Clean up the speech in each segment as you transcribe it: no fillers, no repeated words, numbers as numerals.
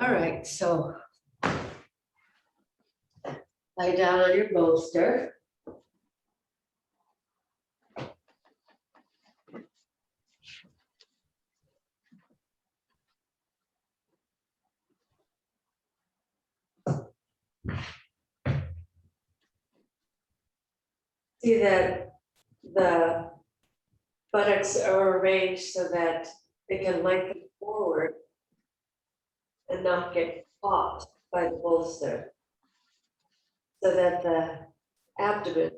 All right, so lie down on your bolster. See that the buttocks are arranged so that they can lengthen forward and not get caught by the bolster. So that the abdomen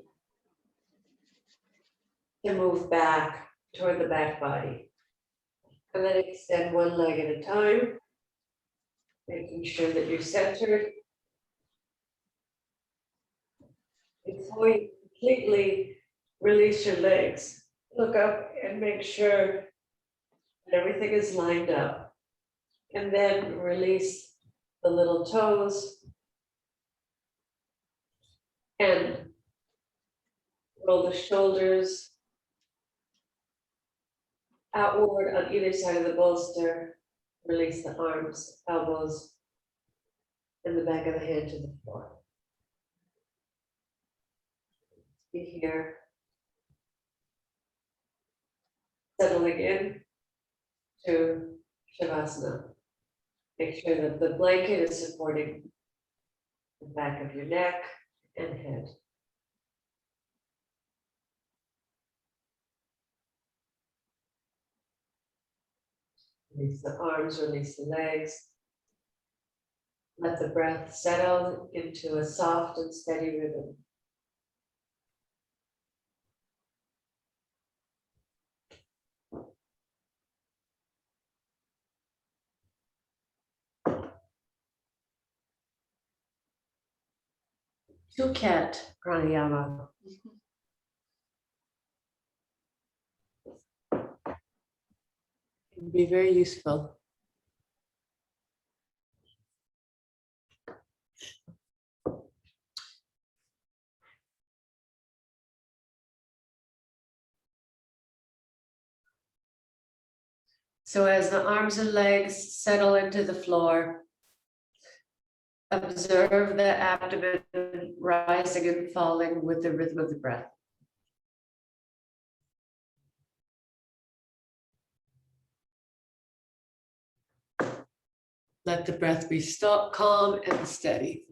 can move back toward the back body. And then extend one leg at a time, making sure that you're centered. Before you completely release your legs, look up and make sure that everything is lined up. And then release the little toes and roll the shoulders outward on either side of the bolster. Release the arms, elbows, and the back of the hand to the floor. Be here. Settling in to Shavasana. Make sure that the blanket is supporting the back of your neck and head. Release the arms, release the legs. Let the breath settle into a soft and steady rhythm. Two cat pranayama. Can be very useful. So as the arms and legs settle into the floor, observe the abdomen rising and falling with the rhythm of the breath. Let the breath be calm and steady.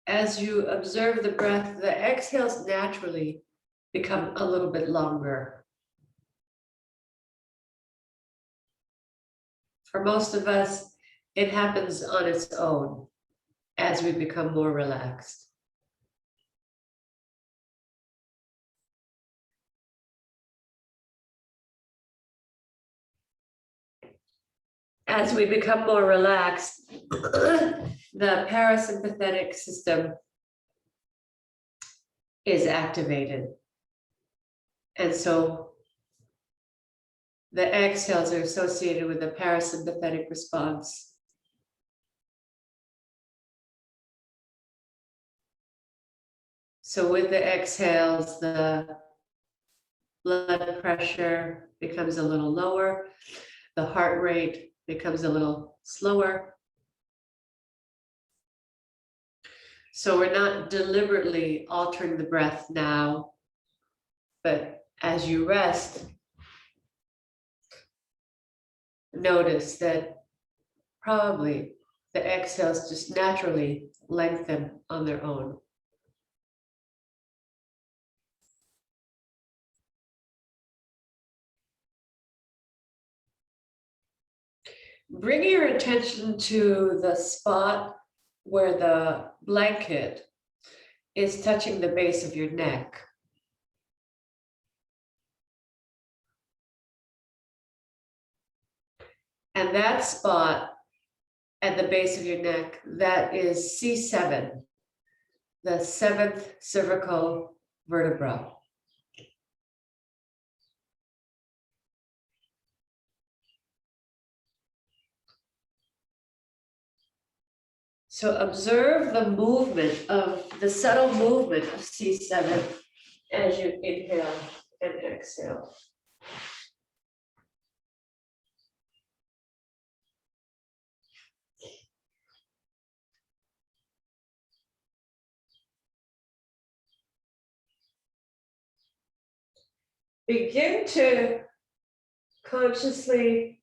As you observe the breath, the exhales naturally become a little bit longer. For most of us, it happens on its own as we become more relaxed. As we become more relaxed, the parasympathetic system is activated. And so the exhales are associated with the parasympathetic response. So with the exhales, the blood pressure becomes a little lower, the heart rate becomes a little slower. So we're not deliberately altering the breath now, but as you rest, notice that probably the exhales just naturally lengthen on their own. Bring your attention to the spot where the blanket is touching the base of your neck. And that spot at the base of your neck, that is C7, the seventh cervical vertebra. So observe the movement of the subtle movement of C7 as you inhale and exhale. begin to consciously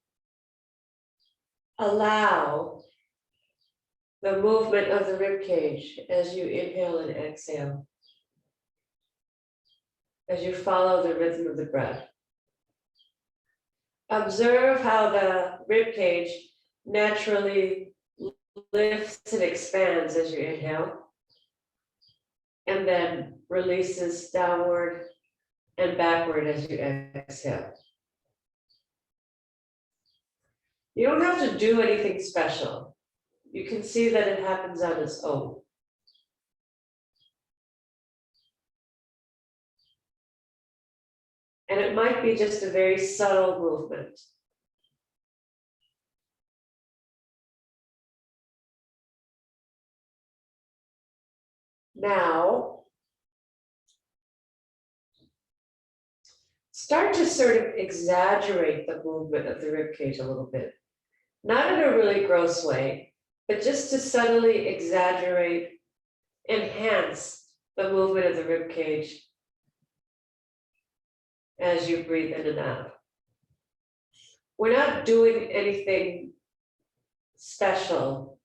allow the movement of the rib cage as you inhale and exhale, as you follow the rhythm of the breath. Observe how the rib cage naturally lifts and expands as you inhale, and then releases downward and backward as you exhale. You don't have to do anything special. You can see that it happens on its own. And it might be just a very subtle movement. Now, start to sort of exaggerate the movement of the rib cage a little bit. Not in a really gross way, but just to subtly exaggerate, enhance the movement of the rib cage as you breathe in and out. We're not doing anything special.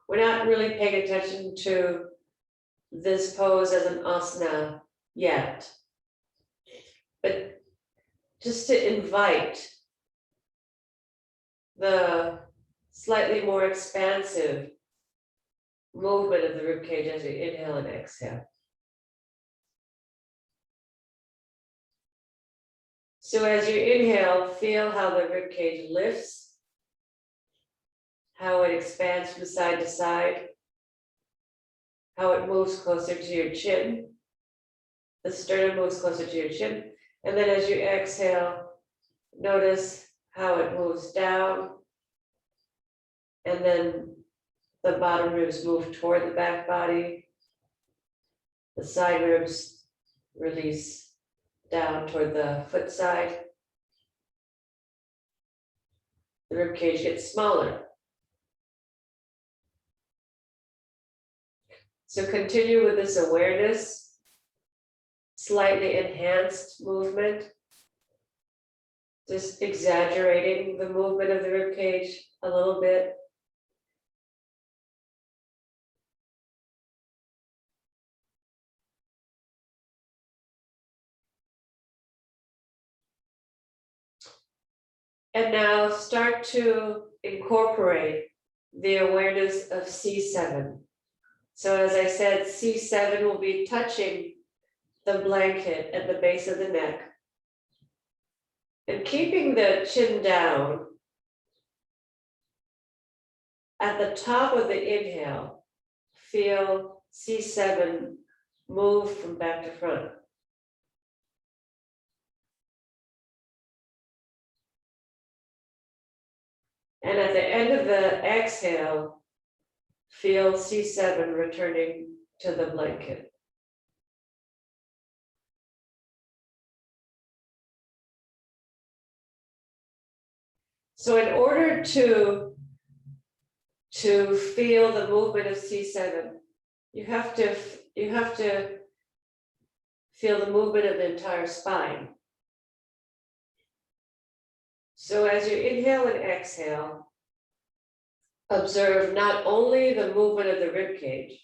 We're not really paying attention to this pose as an asana yet. But just to invite the slightly more expansive movement of the ribcage as you inhale and exhale. So as you inhale, feel how the ribcage lifts, how it expands from side to side, how it moves closer to your chin. The sternum moves closer to your chin. And then as you exhale, notice how it moves down. And then the bottom ribs move toward the back body. The side ribs release down toward the foot side. The rib cage gets smaller. So continue with this awareness, slightly enhanced movement, just exaggerating the movement of the rib cage a little bit. And now start to incorporate the awareness of C7. So as I said, C7 will be touching the blanket at the base of the neck. And keeping the chin down, at the top of the inhale, feel C7 move from back to front. And at the end of the exhale, feel C7 returning to the blanket. So in order to feel the movement of C7, you have to feel the movement of the entire spine. So as you inhale and exhale, observe not only the movement of the rib cage,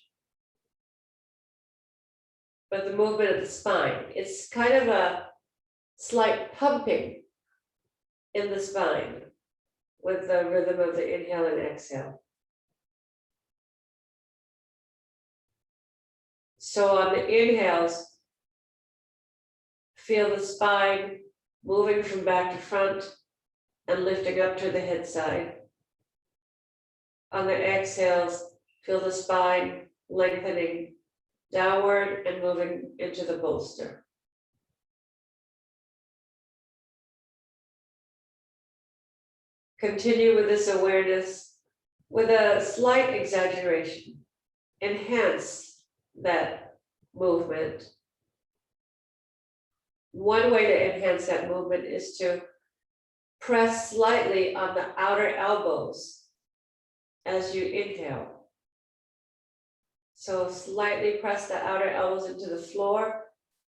but the movement of the spine. It's kind of a slight pumping in the spine with the rhythm of the inhale and exhale. So on the inhales, feel the spine moving from back to front and lifting up to the head side. On the exhales, feel the spine lengthening downward and moving into the bolster. Continue with this awareness with a slight exaggeration. Enhance that movement. One way to enhance that movement is to press slightly on the outer elbows as you inhale. So slightly press the outer elbows into the floor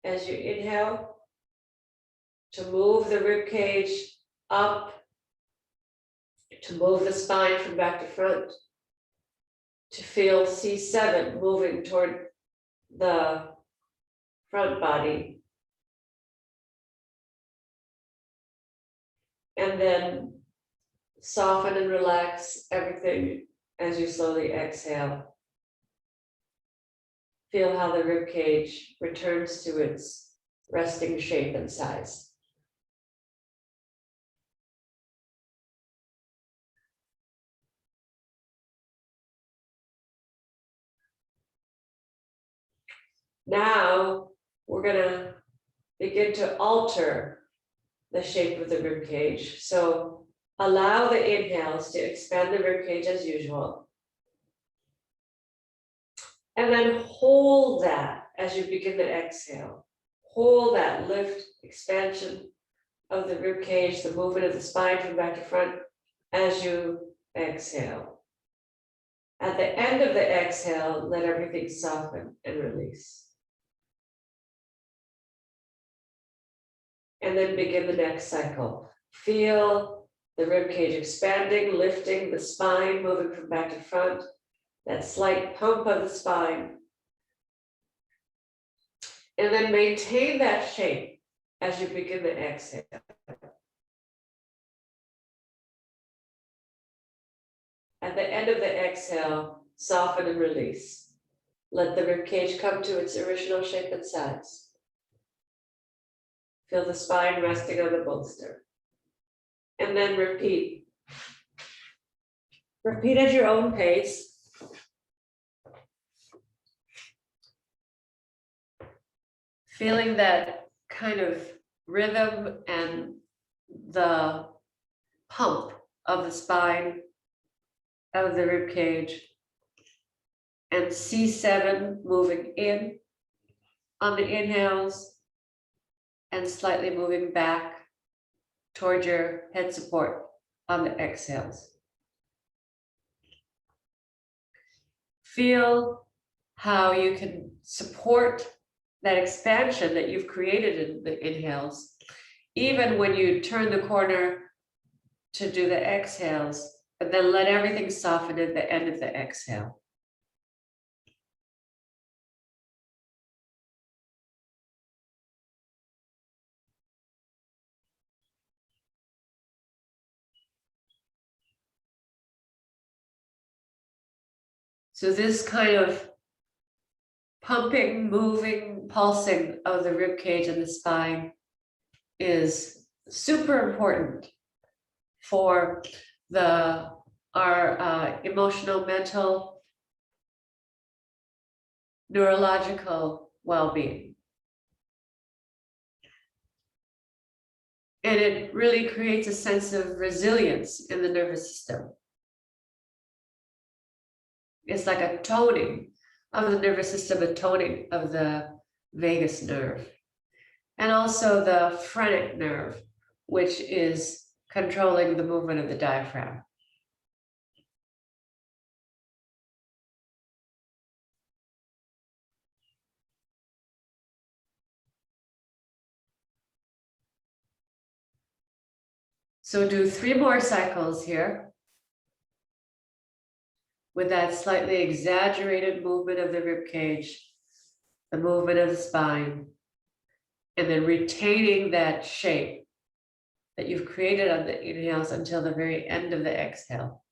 as you inhale. to move the rib cage up, to move the spine from back to front, to feel C7 moving toward the front body. And then soften and relax everything as you slowly exhale. Feel how the rib cage returns to its resting shape and size. Now we're gonna begin to alter the shape of the rib cage. So allow the inhales to expand the rib cage as usual. And then hold that as you begin to exhale. Hold that lift, expansion of the rib cage, the movement of the spine from back to front as you exhale. At the end of the exhale, let everything soften and release. And then begin the next cycle. Feel the rib cage expanding, lifting the spine, moving from back to front, that slight pump of the spine. And then maintain that shape as you begin the exhale. At the end of the exhale, soften and release. Let the rib cage come to its original shape and size. Feel the spine resting on the bolster. And then repeat. Repeat at your own pace. Feeling that kind of rhythm and the pump of the spine, of the rib cage, and C7 moving in on the inhales and slightly moving back toward your head support on the exhales. Feel how you can support that expansion that you've created in the inhales, even when you turn the corner to do the exhales, but then let everything soften at the end of the exhale. So this kind of pumping, moving, pulsing of the rib cage and the spine is super important for our emotional, mental, neurological well-being. And it really creates a sense of resilience in the nervous system. It's like a toning of the nervous system, a toning of the vagus nerve, and also the phrenic nerve, which is controlling the movement of the diaphragm. So do 3 more cycles here with that slightly exaggerated movement of the rib cage, the movement of the spine, and then retaining that shape that you've created on the inhales until the very end of the exhale.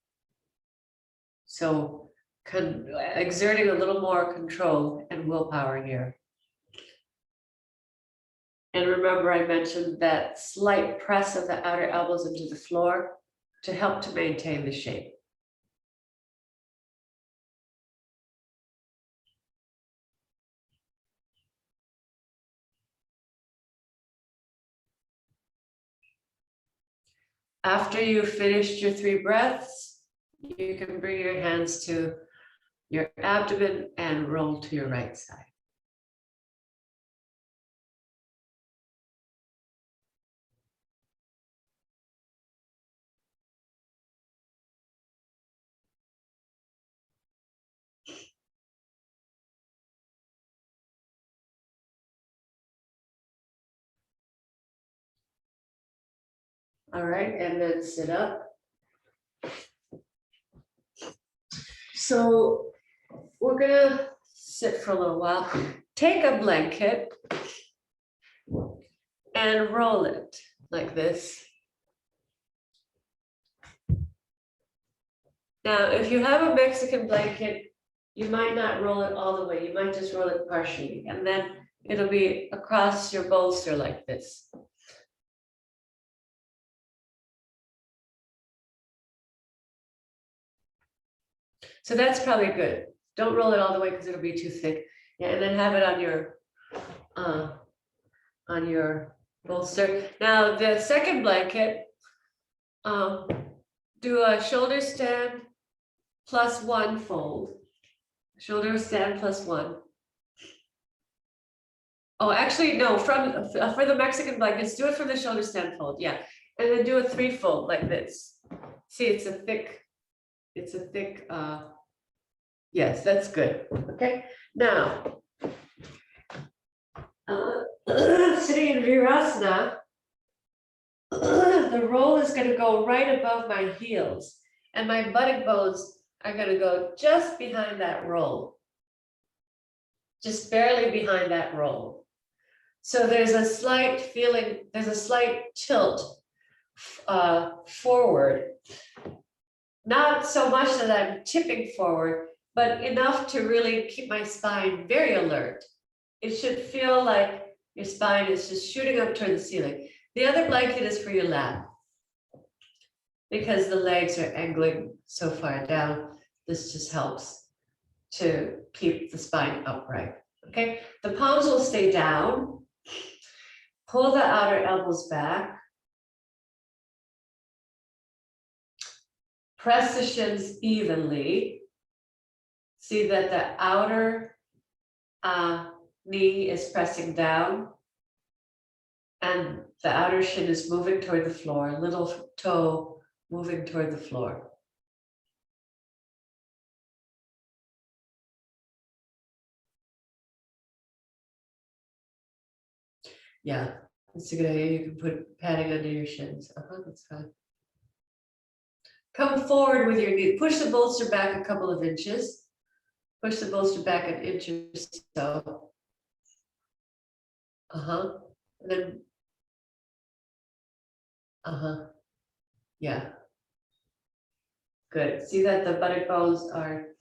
So exerting a little more control and willpower here. And remember, I mentioned that slight press of the outer elbows into the floor to help to maintain the shape. After you've finished your 3 breaths, you can bring your hands to your abdomen and roll to your right side. All right, and then sit up. So we're gonna sit for a little while. Take a blanket and roll it like this. Now, if you have a Mexican blanket, you might not roll it all the way. You might just roll it partially, and then it'll be across your bolster like this. So that's probably good. Don't roll it all the way because it'll be too thick. Yeah, and then have it on your bolster. Now the second blanket, do a shoulder stand plus one fold. Shoulder stand plus one. Oh, actually, no, for the Mexican blankets, do it from the shoulder stand fold, yeah. And then do a three-fold like this. See, it's a thick, yes, that's good, okay? Now, sitting in Virasana, the roll is gonna go right above my heels, and my buttock bones are gonna go just behind that roll. Just barely behind that roll. So there's a slight feeling, there's a slight tilt forward. Not so much that I'm tipping forward, but enough to really keep my spine very alert. It should feel like your spine is just shooting up toward the ceiling. The other blanket is for your lap. Because the legs are angling so far down, this just helps to keep the spine upright, okay? The palms will stay down. Pull the outer elbows back. Press the shins evenly. See that the outer knee is pressing down and the outer shin is moving toward the floor, little toe moving toward the floor. Yeah, that's a good idea. You can put padding under your shins. That's fine. Come forward with your knee. Push the bolster back a couple of inches. Push the bolster back an inch or so. And then, yeah. Good. See that the buttock bones are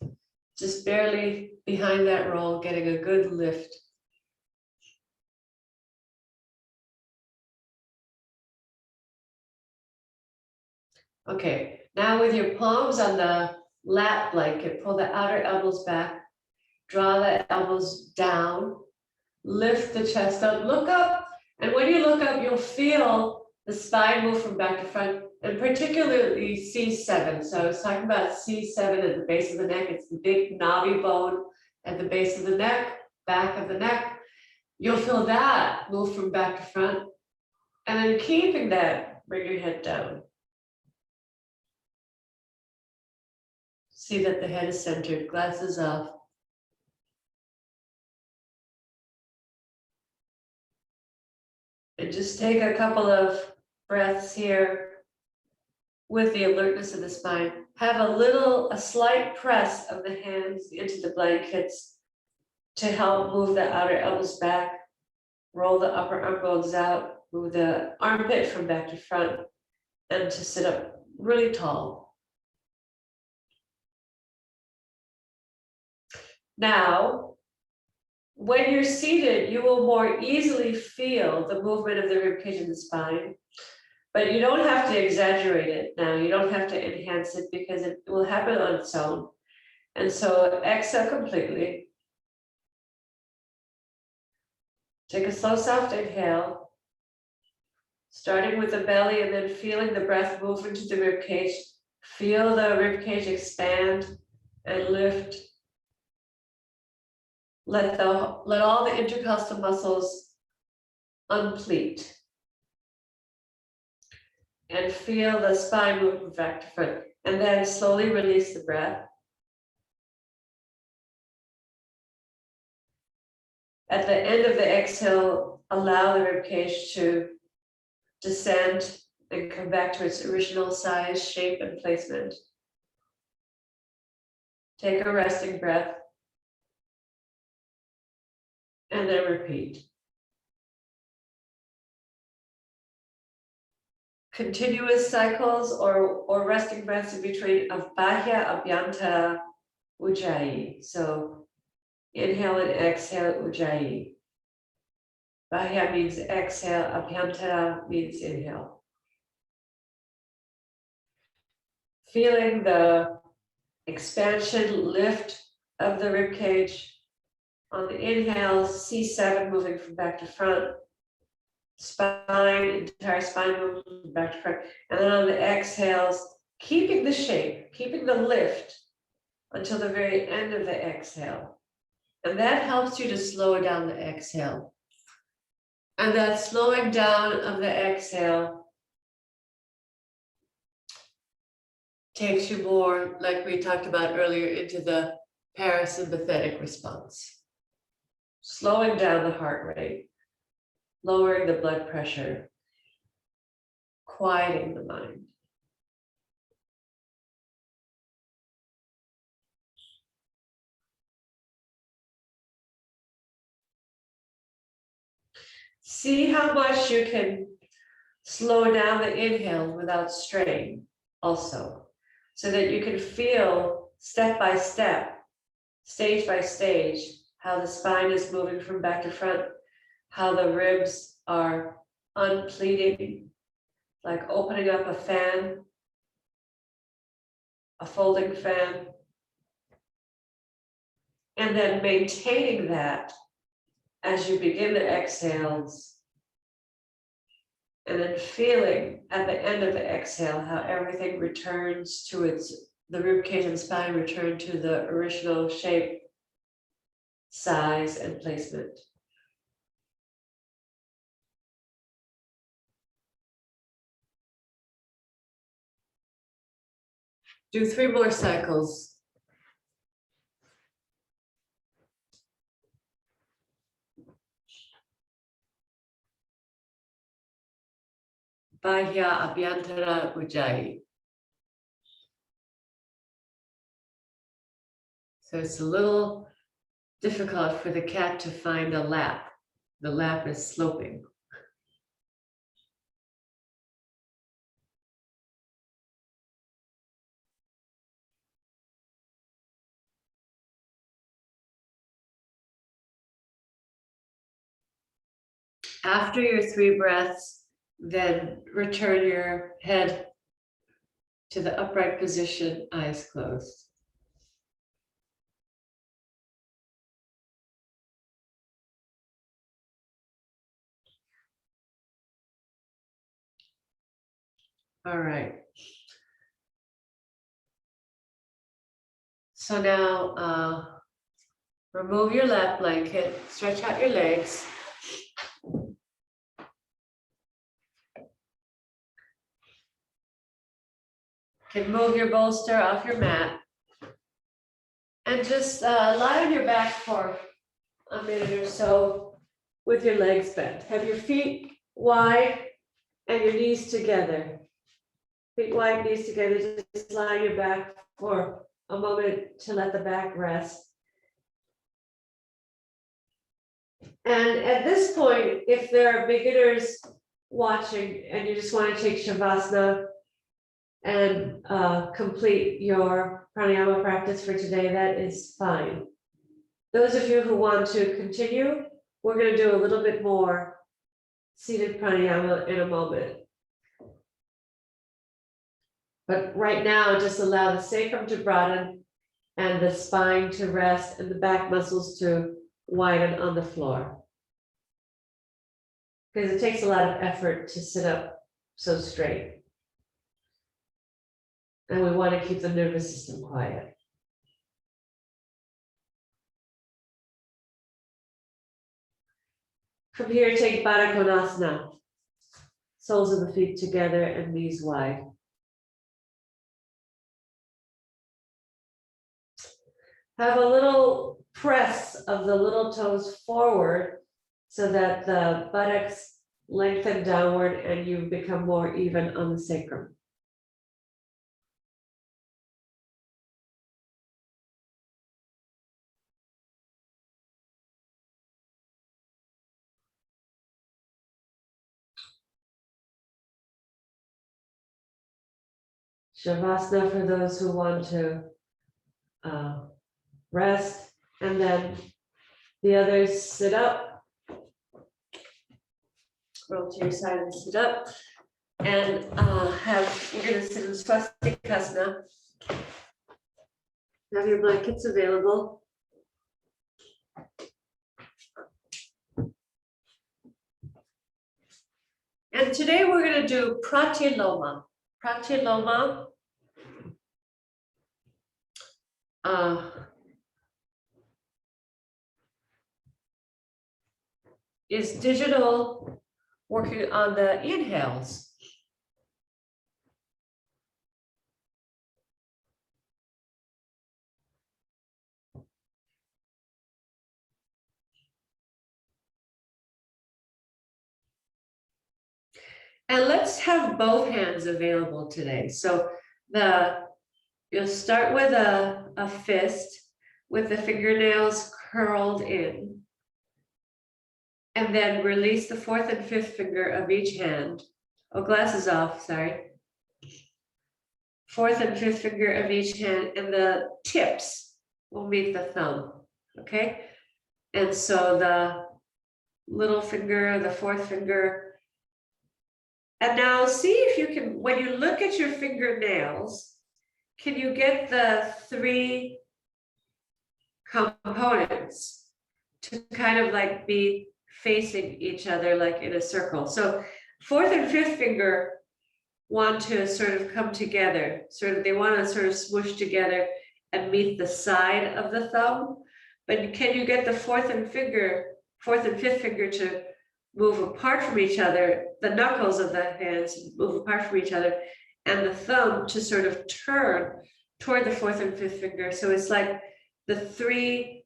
just barely behind that roll, getting a good lift. Okay, now with your palms on the lap blanket, pull the outer elbows back, draw the elbows down, lift the chest up, look up, and when you look up, you'll feel the spine move from back to front, and particularly C7. So I was talking about C7 at the base of the neck. It's the big knobby bone at the base of the neck, back of the neck. You'll feel that move from back to front, and then keeping that, bring your head down. See that the head is centered, glasses off. And just take a couple of breaths here with the alertness of the spine. Have a slight press of the hands into the blankets to help move the outer elbows back, roll the upper arm bones out, move the armpit from back to front, and to sit up really tall. Now, when you're seated, you will more easily feel the movement of the ribcage and the spine, but you don't have to exaggerate it now. You don't have to enhance it because it will happen on its own. And so exhale completely. Take a slow, soft inhale, starting with the belly and then feeling the breath move into the ribcage. Feel the ribcage expand and lift. Let all the intercostal muscles unplete. And feel the spine move from back to front. And then slowly release the breath. At the end of the exhale, allow the ribcage to descend and come back to its original size, shape, and placement. Take a resting breath. And then repeat. Continuous cycles or resting breaths in between of Bahya, Abhyantara, Ujjayi. So inhale and exhale, Ujjayi. Bahya means exhale, Abhyantara means inhale. Feeling the expansion, lift of the rib cage. On the inhale, C7 moving from back to front. Spine, entire spine moving from back to front. And then on the exhales, keeping the shape, keeping the lift until the very end of the exhale. And that helps you to slow down the exhale. And that slowing down of the exhale takes you more, like we talked about earlier, into the parasympathetic response. Slowing down the heart rate, lowering the blood pressure, quieting the mind. See how much you can slow down the inhale without strain also, so that you can feel step by step, stage by stage, how the spine is moving from back to front, how the ribs are unpleating, like opening up a fan, a folding fan, and then maintaining that as you begin the exhales, and then feeling at the end of the exhale how everything returns to the rib cage and spine return to the original shape, size, and placement. Do 3 more cycles. Bahya, Abhyantara, Ujjayi. So it's a little difficult for the cat to find a lap. The lap is sloping. After your 3 breaths, then return your head to the upright position, eyes closed. All right. So now remove your lap blanket, stretch out your legs. You can move your bolster off your mat. And just lie on your back for a minute or so with your legs bent. Have your feet wide and your knees together. Feet wide, knees together. Just lie on your back for a moment to let the back rest. And at this point, if there are beginners watching and you just want to take Shavasana and complete your pranayama practice for today, that is fine. Those of you who want to continue, we're going to do a little bit more seated pranayama in a moment. But right now, just allow the sacrum to broaden and the spine to rest and the back muscles to widen on the floor. Because it takes a lot of effort to sit up so straight. And we want to keep the nervous system quiet. From here, take Baddha Konasana. Soles of the feet together and knees wide. Have a little press of the little toes forward so that the buttocks lengthen downward and you become more even on the sacrum. Shavasana for those who want to rest, and then the others sit up. Roll to your side and sit up. And we're going to sit in Swastikasana. Have your blankets available. And today we're going to do Pratiloma. Pratiloma is digital working on the inhales. And let's have both hands available today. So you'll start with a fist with the fingernails curled in. And then release the fourth and fifth finger of each hand. Oh, glasses off, sorry. Fourth and fifth finger of each hand, and the tips will meet the thumb, okay? And so the little finger, the fourth finger. And now see if you can, when you look at your fingernails, can you get the three components to kind of like be facing each other like in a circle? So fourth and fifth finger want to sort of come together, they want to sort of smoosh together and meet the side of the thumb. But can you get the fourth and fifth finger to move apart from each other, the knuckles of the hands move apart from each other, and the thumb to sort of turn toward the fourth and fifth finger? So it's like the three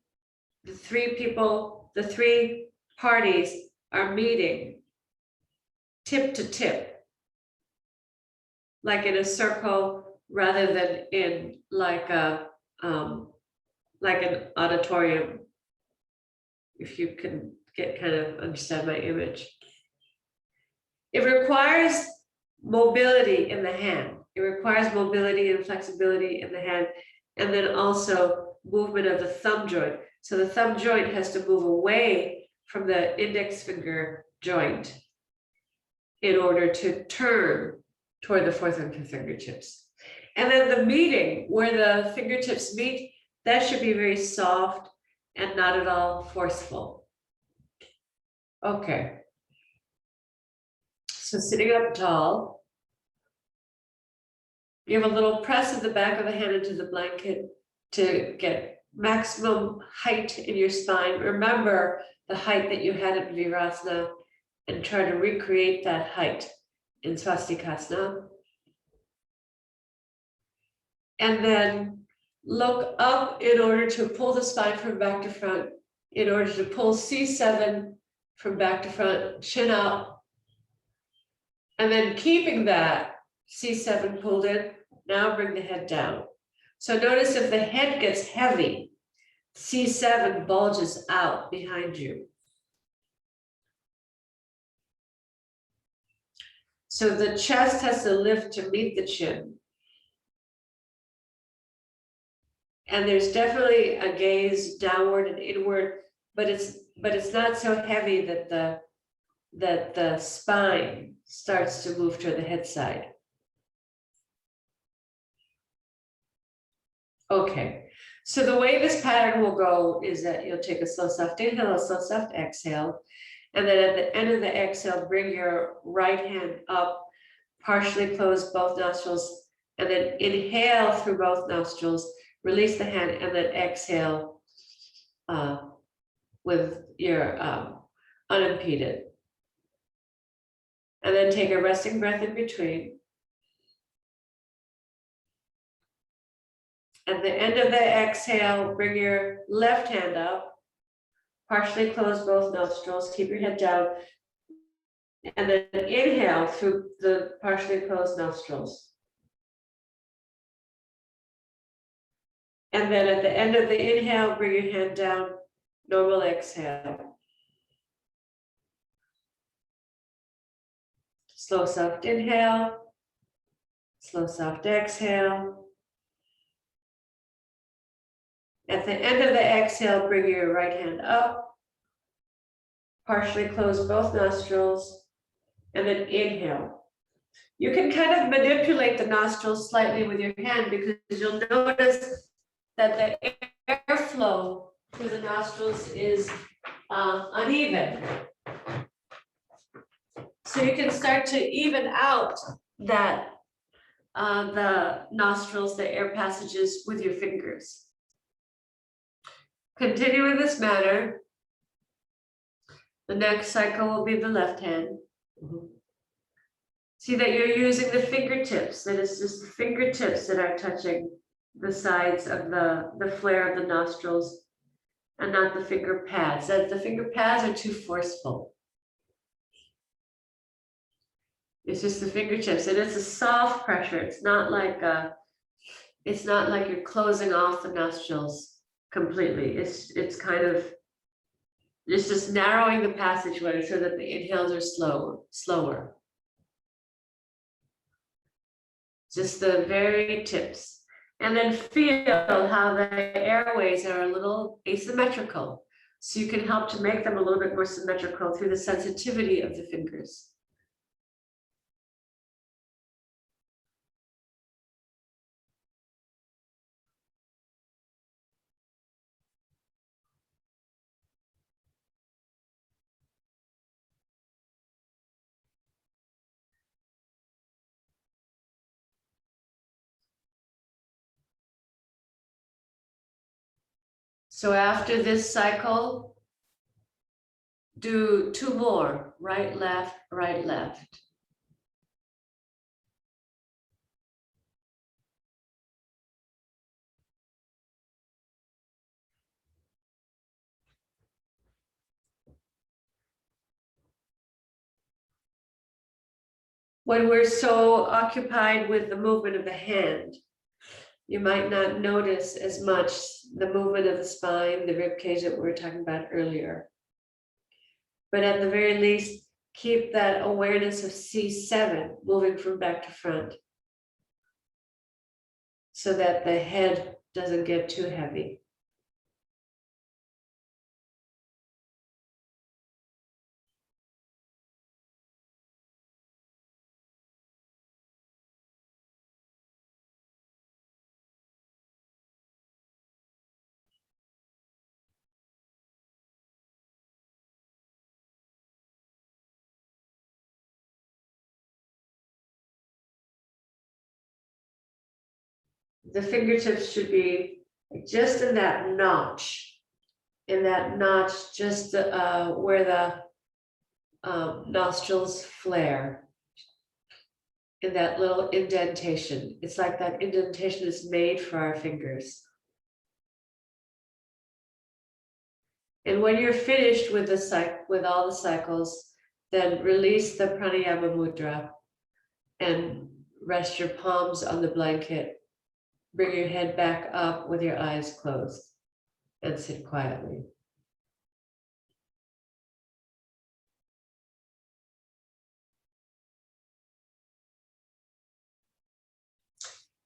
parties are meeting tip to tip, like in a circle rather than in like an auditorium, if you can kind of understand my image. It requires mobility in the hand. It requires mobility and flexibility in the hand, and then also movement of the thumb joint. So the thumb joint has to move away from the index finger joint in order to turn toward the fourth and fifth fingertips. And then the meeting where the fingertips meet, that should be very soft and not at all forceful. Okay. So sitting up tall, you have a little press of the back of the hand into the blanket to get maximum height in your spine. Remember the height that you had in Virasana and try to recreate that height in Swastikasana. And then look up in order to pull the spine from back to front, in order to pull C7 from back to front, chin up. And then keeping that C7 pulled in, now bring the head down. So notice if the head gets heavy, C7 bulges out behind you. So the chest has to lift to meet the chin. And there's definitely a gaze downward and inward, but it's not so heavy that the spine starts to move to the head side. Okay, so the way this pattern will go is that you'll take a slow soft inhale, a slow soft exhale, and then at the end of the exhale, bring your right hand up, partially close both nostrils, and then inhale through both nostrils, release the hand, and then exhale with your unimpeded. And then take a resting breath in between. At the end of the exhale, bring your left hand up, partially close both nostrils, keep your head down, And then inhale through the partially closed nostrils. And then at the end of the inhale, bring your hand down, normal exhale. Slow, soft inhale, slow, soft exhale. At the end of the exhale, bring your right hand up, partially close both nostrils, and then inhale. You can kind of manipulate the nostrils slightly with your hand because you'll notice that the airflow through the nostrils is uneven. So you can start to even out that the nostrils, the air passages with your fingers. Continue in this manner. The next cycle will be the left hand. See that you're using the fingertips, that it's just the fingertips that are touching the sides of the flare of the nostrils and not the finger pads. That the finger pads are too forceful. It's just the fingertips, and it's a soft pressure. It's not like you're closing off the nostrils completely. It's just narrowing the passageway so that the inhales are slower. Just the very tips. And then feel how the airways are a little asymmetrical. So you can help to make them a little bit more symmetrical through the sensitivity of the fingers. So after this cycle, do 2 more, right, left, right, left. When we're so occupied with the movement of the hand, you might not notice as much the movement of the spine, the rib cage that we were talking about earlier. But at the very least, keep that awareness of C7 moving from back to front so that the head doesn't get too heavy. The fingertips should be just in that notch, just where the nostrils flare, in that little indentation. It's like that indentation is made for our fingers. And when you're finished with with all the cycles, then release the pranayama mudra and rest your palms on the blanket. Bring your head back up with your eyes closed and sit quietly.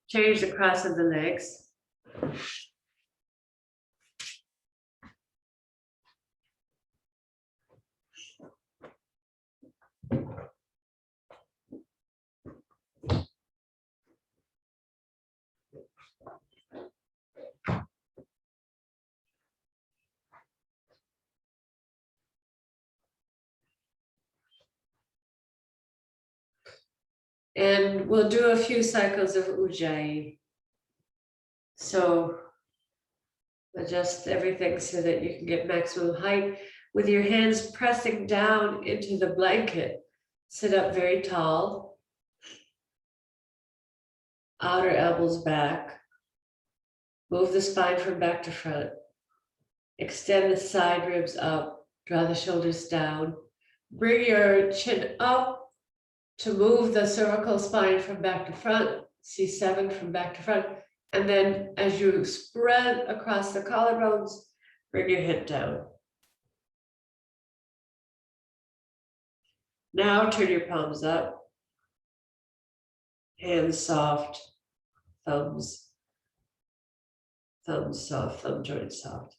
Change the cross of the legs. And we'll do a few cycles of Ujjayi. So adjust everything so that you can get maximum height with your hands pressing down into the blanket. Sit up very tall. Outer elbows back. Move the spine from back to front. Extend the side ribs up. Draw the shoulders down. Bring your chin up to move the cervical spine from back to front, C7 from back to front. And then as you spread across the collarbones, bring your head down. Now turn your palms up. Hands soft, thumbs soft, thumb joints soft.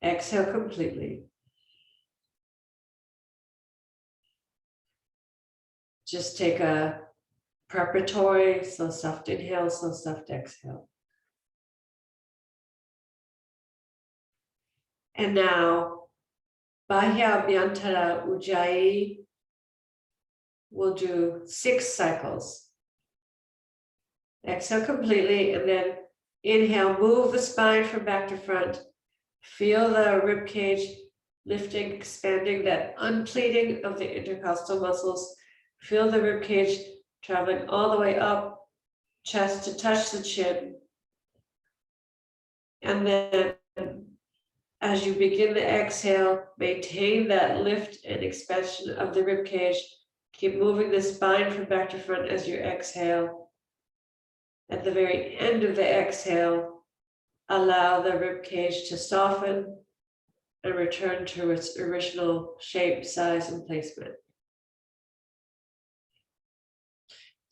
Exhale completely. Just take a preparatory, slow soft inhale, slow soft exhale. And now, Bahya Abhyantara Ujjayi, we'll do 6 cycles. Exhale completely, and then inhale, move the spine from back to front. Feel the rib cage lifting, expanding, that unpleating of the intercostal muscles. Feel the rib cage traveling all the way up, chest to touch the chin. And then as you begin the exhale, maintain that lift and expansion of the rib cage. Keep moving the spine from back to front as you exhale. At the very end of the exhale, allow the rib cage to soften and return to its original shape, size, and placement.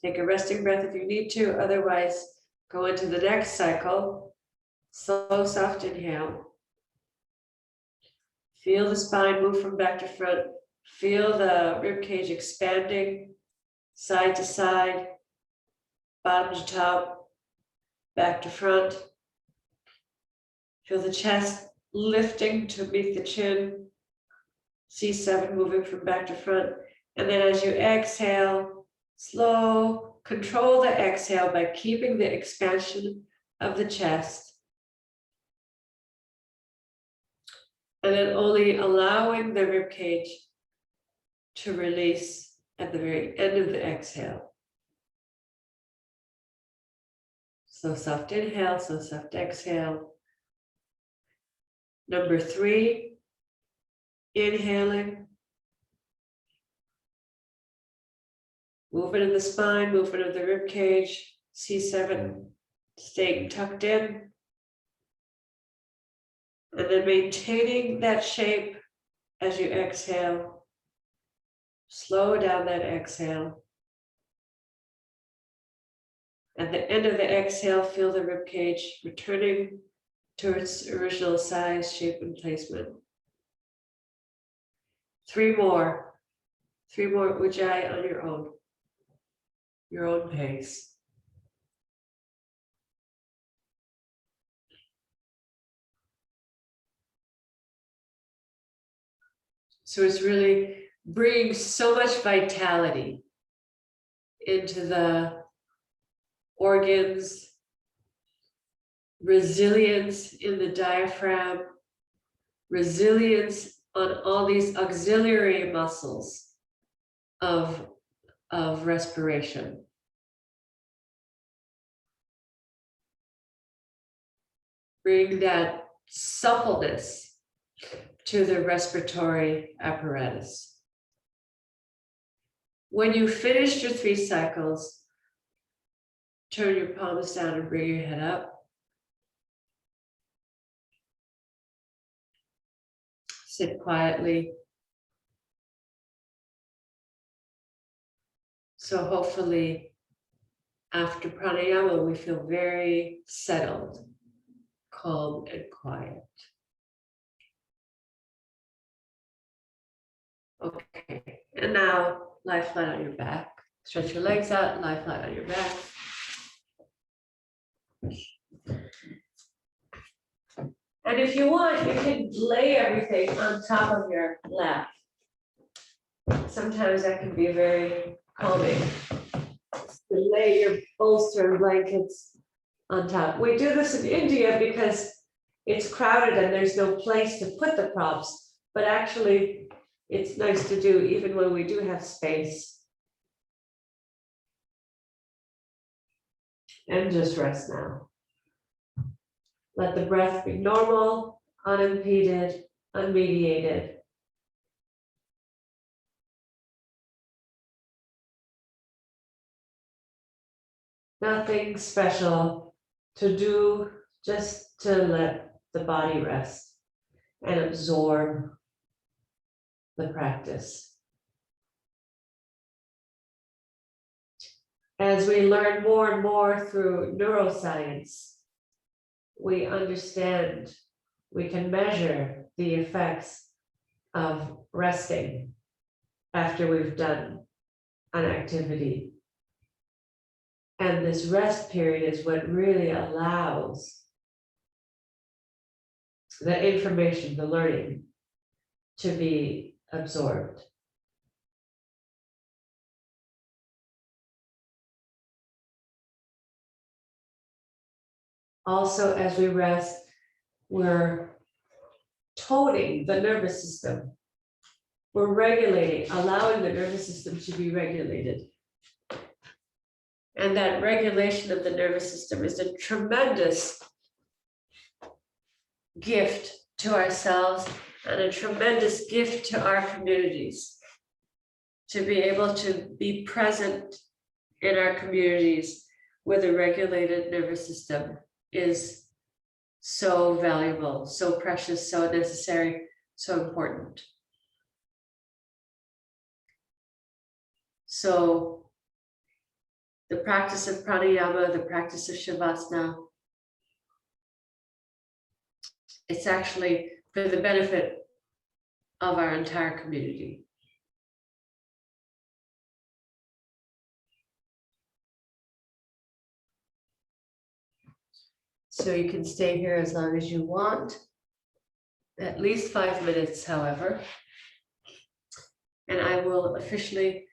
Take a resting breath if you need to, otherwise go into the next cycle. Slow, soft inhale. Feel the spine move from back to front. Feel the rib cage expanding side to side, bottom to top, back to front. Feel the chest lifting to meet the chin. C7 moving from back to front. And then as you exhale, slow, control the exhale by keeping the expansion of the chest. And then only allowing the rib cage to release at the very end of the exhale. So soft inhale, so soft exhale. Number 3, inhaling. Movement of the spine, movement of the rib cage, C7 staying tucked in. And then maintaining that shape as you exhale. Slow down that exhale. At the end of the exhale, feel the rib cage returning to its original size, shape, and placement. 3 more. 3 more Ujjayi on your own pace. So it's really bringing so much vitality into the organs, resilience in the diaphragm, resilience on all these auxiliary muscles of respiration. Bring that suppleness to the respiratory apparatus. When you finish your 3 cycles, turn your palms down and bring your head up. Sit quietly. So hopefully after pranayama, we feel very settled, calm, and quiet. Okay, and now lie flat on your back. Stretch your legs out, lie flat on your back. And if you want, you can lay everything on top of your lap. Sometimes that can be very calming. To lay your bolster and blankets on top. We do this in India because it's crowded and there's no place to put the props, but actually it's nice to do even when we do have space. And just rest now. Let the breath be normal, unimpeded, unmediated. Nothing special to do, just to let the body rest and absorb the practice. As we learn more and more through neuroscience, we understand, we can measure the effects of resting after we've done an activity. And this rest period is what really allows the information, the learning, to be absorbed. Also, as we rest, we're toning the nervous system. We're regulating, allowing the nervous system to be regulated. And that regulation of the nervous system is a tremendous gift to ourselves and a tremendous gift to our communities. To be able to be present in our communities with a regulated nervous system is so valuable, so precious, so necessary, so important. So the practice of pranayama, the practice of shavasana, it's actually for the benefit of our entire community. So you can stay here as long as you want, at least 5 minutes, however. And I will officially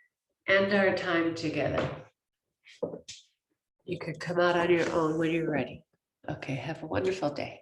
end our time together. You could come out on your own when you're ready. Okay, have a wonderful day.